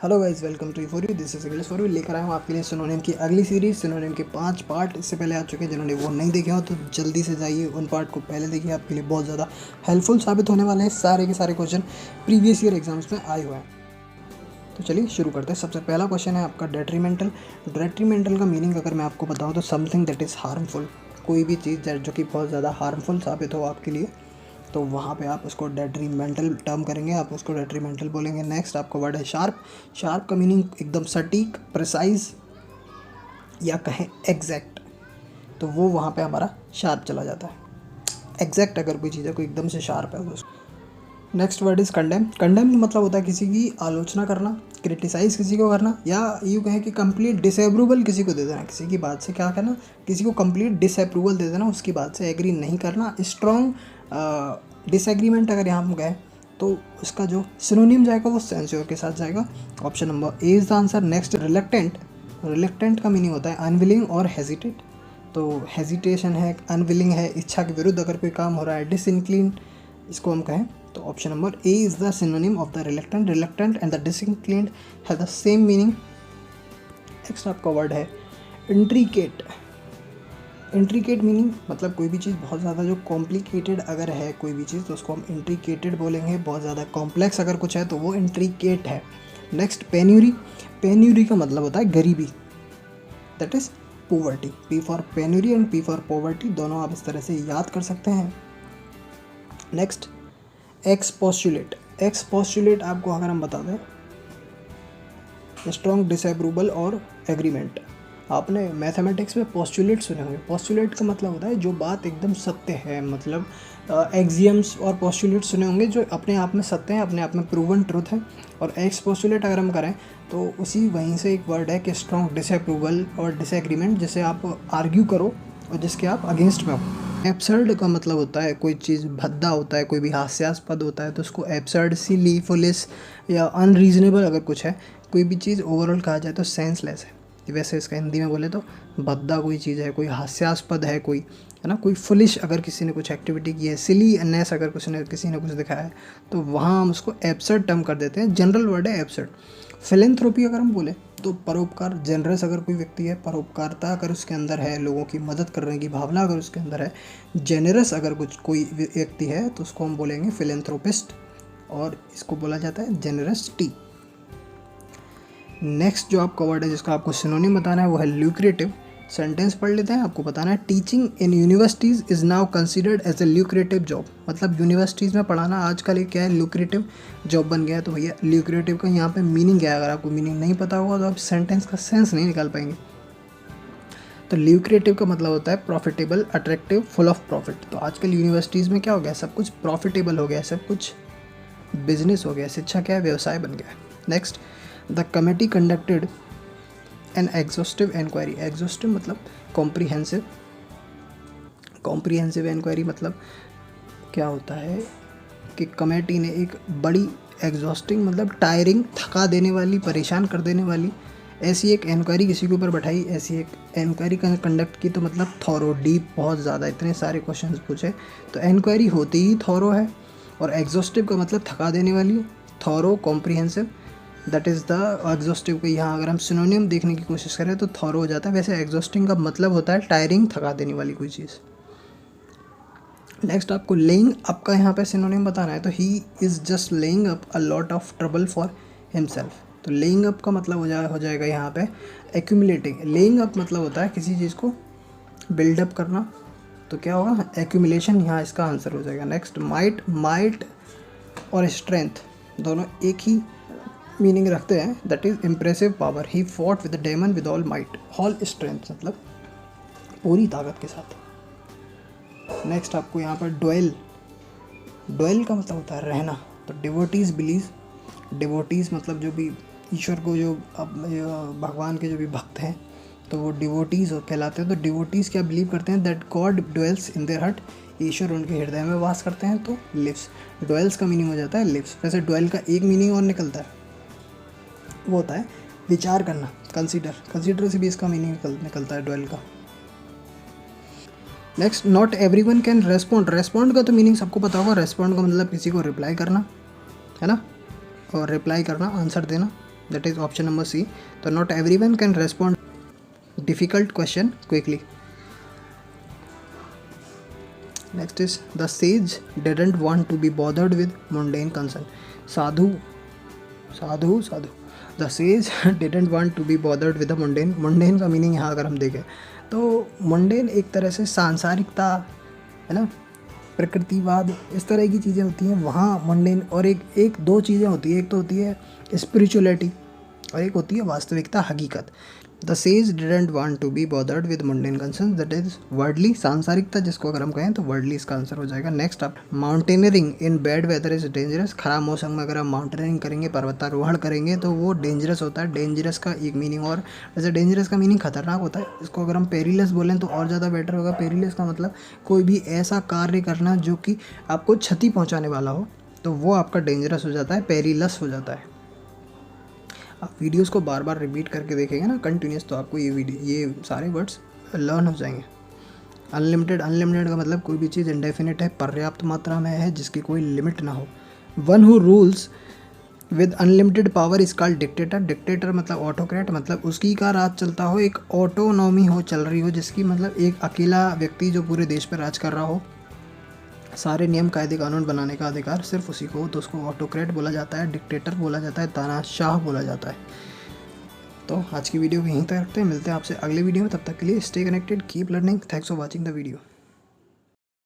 Hello guys, welcome to for you. This is English for you. लेकर आया हूँ आपके लिए सिनोनिम की अगली सीरीज। सिनोनिम के 5 पार्ट इससे पहले आ चुके हैं। जिन्होंने वो नहीं देखे हो तो जल्दी से जाइए उन पार्ट को पहले देखिए, आपके लिए बहुत ज़्यादा हेल्पफुल साबित होने वाले हैं। सारे के सारे क्वेश्चन प्रीवियस ईयर एग्जाम्स में आए हुए हैं। तो चलिए शुरू करते हैं। सबसे पहला क्वेश्चन है आपका डेट्रीमेंटल। डेट्रीमेंटल का मीनिंग अगर मैं आपको बताऊँ तो समथिंग दैट इज़ हार्मफुल। कोई भी चीज़ जो कि बहुत ज़्यादा हार्मफुल साबित हो आपके लिए, तो वहाँ पे आप उसको डेट्रीमेंटल टर्म करेंगे, आप उसको डेट्रीमेंटल बोलेंगे। नेक्स्ट आपका वर्ड है शार्प। शार्प का मीनिंग एकदम सटीक, प्रिसाइज या कहें एग्जैक्ट, तो वो वहाँ पे हमारा शार्प चला जाता है। एग्जैक्ट अगर कोई चीज़ है, कोई एकदम से शार्प है उसको। Next word is condemn. Condemn मतलब होता है किसी की आलोचना करना, क्रिटिसाइज़ किसी को करना, या यूँ कहें कि कंप्लीट डिसअप्रूवल किसी को दे देना। किसी की बात से क्या करना, किसी को कंप्लीट डिसअप्रूवल दे देना, उसकी बात से एग्री नहीं करना। स्ट्रॉन्ग डिसएग्रीमेंट अगर यहाँ हम गए तो उसका जो सिनोनिम जाएगा वो सेंस्योर के साथ जाएगा। Option number A is the answer. Next reluctant. Reluctant का मीनिंग होता है अनविलिंग और हेजिटेट। तो हेजिटेशन है, अनविलिंग है, इच्छा के विरुद्ध अगर कोई काम हो रहा है। डिसइंक्लिन इसको हम कहें तो option number A is the synonym of the reluctant. Reluctant and the disinclined have the same meaning. Next आपका वर्ड है इंट्रिकेट। इंट्रिकेट मीनिंग मतलब कोई भी चीज़ बहुत ज़्यादा जो कॉम्प्लिकेटेड अगर है कोई भी चीज़ तो उसको हम इंट्रिकेटेड बोलेंगे। बहुत ज़्यादा कॉम्प्लेक्स अगर कुछ है तो वो इंट्रिकेट है। Next penury. पेन्यूरी का मतलब होता है गरीबी, that is poverty. P for penury and P for poverty, दोनों आप इस तरह से याद कर सकते हैं। नेक्स्ट एक्सपोस्टुलेट। एक्सपोस्टुलेट आपको अगर हम बता दें स्ट्रॉन्ग डिसअप्रूवल और एग्रीमेंट। आपने मैथमेटिक्स में पोस्टुलेट सुने होंगे। पोस्टुलेट का मतलब होता है जो बात एकदम सत्य है, मतलब एक्सियम्स और पोस्टुलेट सुने होंगे जो अपने आप में सत्य हैं, अपने आप में प्रूवन ट्रुथ है। और एक्स पोस्टुलेट अगर हम करें तो उसी वहीं से एक वर्ड है कि स्ट्रॉन्ग डिसअप्रूवल और डिसएग्रीमेंट, जिसे आप आर्ग्यू करो और जिसके आप अगेंस्ट में हो। एब्सर्ड का मतलब होता है कोई चीज़ भद्दा होता है, कोई भी हास्यास्पद होता है तो उसको एब्सर्ड, सिली, फुलिश या अनरीजनेबल अगर कुछ है। कोई भी चीज़ ओवरऑल कहा जाए तो सेंसलेस है। वैसे इसका हिंदी में बोले तो भद्दा कोई चीज़ है, कोई हास्यास्पद है, कोई है ना, कोई फुलिश अगर किसी ने कुछ एक्टिविटी की है, सिलीनेस अगर किसी ने कुछ दिखाया है तो वहाँ हम उसको एब्सर्ड टर्म कर देते हैं। जनरल वर्ड है एब्सर्ड। फिलेंथ्रोपी अगर हम बोले तो परोपकार। जेनरस अगर कोई व्यक्ति है, परोपकारता अगर उसके अंदर है, लोगों की मदद करने की भावना अगर उसके अंदर है। जेनरस अगर कोई व्यक्ति है तो उसको हम बोलेंगे फिलेंथ्रोपिस्ट, और इसको बोला जाता है जेनरसिटी। नेक्स्ट जो आपका वर्ड है जिसका आपको सिनोनिम बताना है वो है ल्यूक्रेटिव। सेंटेंस पढ़ लेते हैं, आपको बताना है teaching in universities is now considered as a lucrative job. मतलब यूनिवर्सिटीज़ में पढ़ाना आजकल एक क्या है, ल्यूक्रेटिव जॉब बन गया है। तो भैया ल्यूक्रेटिव का यहाँ पे मीनिंग क्या है, अगर आपको मीनिंग नहीं पता होगा तो आप सेंटेंस का सेंस नहीं निकाल पाएंगे। तो ल्यूक्रेटिव का मतलब होता है profitable, attractive, full of profit. तो आजकल यूनिवर्सिटीज़ में क्या हो गया, सब कुछ प्रॉफिटेबल हो गया, सब कुछ बिजनेस हो गया, शिक्षा क्या है, व्यवसाय बन गया है। Next, the committee conducted an exhaustive inquiry. Exhaustive मतलब कॉम्प्रिहेंसिव। कॉम्प्रिहेंसिव इंक्वायरी मतलब क्या होता है कि कमेटी ने एक बड़ी, एग्जॉस्टिंग मतलब टायरिंग, थका देने वाली, परेशान कर देने वाली ऐसी एक इंक्वायरी किसी के ऊपर बैठाई, ऐसी एक इंक्वायरी कंडक्ट की। तो मतलब थॉरो, डीप, बहुत ज़्यादा, इतने सारे क्वेश्चंस पूछे तो इंक्वायरी होती ही थॉरो है। और एग्जॉस्टिव का मतलब थका देने वाली, thorough, comprehensive, that is the exhaustive को यहाँ अगर हम सिनोनिम देखने की कोशिश करें तो थॉरो हो जाता है। वैसे एग्जॉस्टिंग का मतलब होता है टायरिंग, थका देने वाली कोई चीज़। नेक्स्ट आपको लेइंग अप का यहाँ पे सिनोनिम बताना है। तो he is just laying up a lot of trouble for himself. तो लेइंग अप का मतलब हो जाएगा यहाँ पे एक्यूमुलेटिंग। लेइंग अप मतलब होता है किसी चीज़ को बिल्डअप करना, तो क्या होगा, एक्यूमुलेशन, यहाँ इसका आंसर हो जाएगा। Next might. माइट और स्ट्रेंथ दोनों एक ही मीनिंग रखते हैं, that is impressive power. He fought with the demon with all might. All strength मतलब पूरी ताकत के साथ। नेक्स्ट आपको यहाँ पर ड्वेल। ड्वेल का मतलब होता है रहना। तो डिवोटीज़ बिलीव। डिवोटीज़ मतलब जो भी ईश्वर को, जो भगवान के जो भी भक्त हैं तो वो डिवोटीज़ कहलाते हैं। तो डिवोटीज़ क्या बिलीव करते हैं, that God dwells in their heart. ईश्वर उनके हृदय में वास करते हैं। तो लिव्स, ड्वेल्स का मीनिंग हो जाता है लिव्स। वैसे ड्वेल का एक मीनिंग और निकलता है, वो होता है विचार करना, कंसीडर। कंसीडर से भी इसका मीनिंग निकलता है ड्वेल का। Next, not everyone can respond. Respond का तो मीनिंग सबको पता होगा। रेस्पॉन्ड का मतलब किसी को रिप्लाई करना, है ना, और रिप्लाई करना, आंसर देना। That is option number C. तो not everyone can respond difficult question quickly. Next is the sage didn't want to be bothered with mundane concern. साधु साधु साधु the sage didn't want to be bothered with the mundane. Mundane का meaning यहाँ अगर हम देखें तो mundane एक तरह से सांसारिकता है ना, प्रकृतिवाद, इस तरह की चीज़ें होती हैं वहाँ मुंडेन। और एक दो चीज़ें होती है, एक तो होती है स्पिरिचुअलिटी और एक होती है वास्तविकता, हकीकत। The sage didn't want to be bothered with mundane concern, that is worldly, सांसारिकता जिसको अगर हम कहें तो वर्डली इसका आंसर हो जाएगा। नेक्स्ट आप mountaineering in bad weather is dangerous. खराब मौसम में अगर आप माउंटेनियरिंग करेंगे, पर्वतारोहण करेंगे तो वो डेंजरस होता है। डेंजरस का एक मीनिंग, और वैसे डेंजरस का मीनिंग खतरनाक होता है, इसको अगर हम पेरिलस बोलें तो और ज़्यादा बेटर होगा। पेरिलस का मतलब कोई भी ऐसा कार्य करना जो कि आपको क्षति पहुँचाने वाला हो, तो वो आपका डेंजरस हो जाता है, पेरिलस हो जाता है। आप वीडियोस को बार बार रिपीट करके देखेंगे ना कंटिन्यूस, तो आपको ये सारे वर्ड्स लर्न हो जाएंगे। अनलिमिटेड, अनलिमिटेड का मतलब कोई भी चीज़ इंडेफिनिट है, पर्याप्त मात्रा में है, जिसकी कोई लिमिट ना हो। One who rules with unlimited power is called dictator. Dictator मतलब ऑटोक्रेट, मतलब उसकी का राज चलता हो, एक ऑटोनॉमी हो चल रही हो, जिसकी मतलब एक अकेला व्यक्ति जो पूरे देश पर राज कर रहा हो, सारे नियम कायदे कानून बनाने का अधिकार सिर्फ उसी को हो, तो उसको ऑटोक्रेट बोला जाता है, डिक्टेटर बोला जाता है, तानाशाह बोला जाता है। तो आज की वीडियो को यहीं तक रखते हैं, मिलते हैं आपसे अगले वीडियो में। तब तक के लिए stay connected, keep learning. Thanks for watching the video.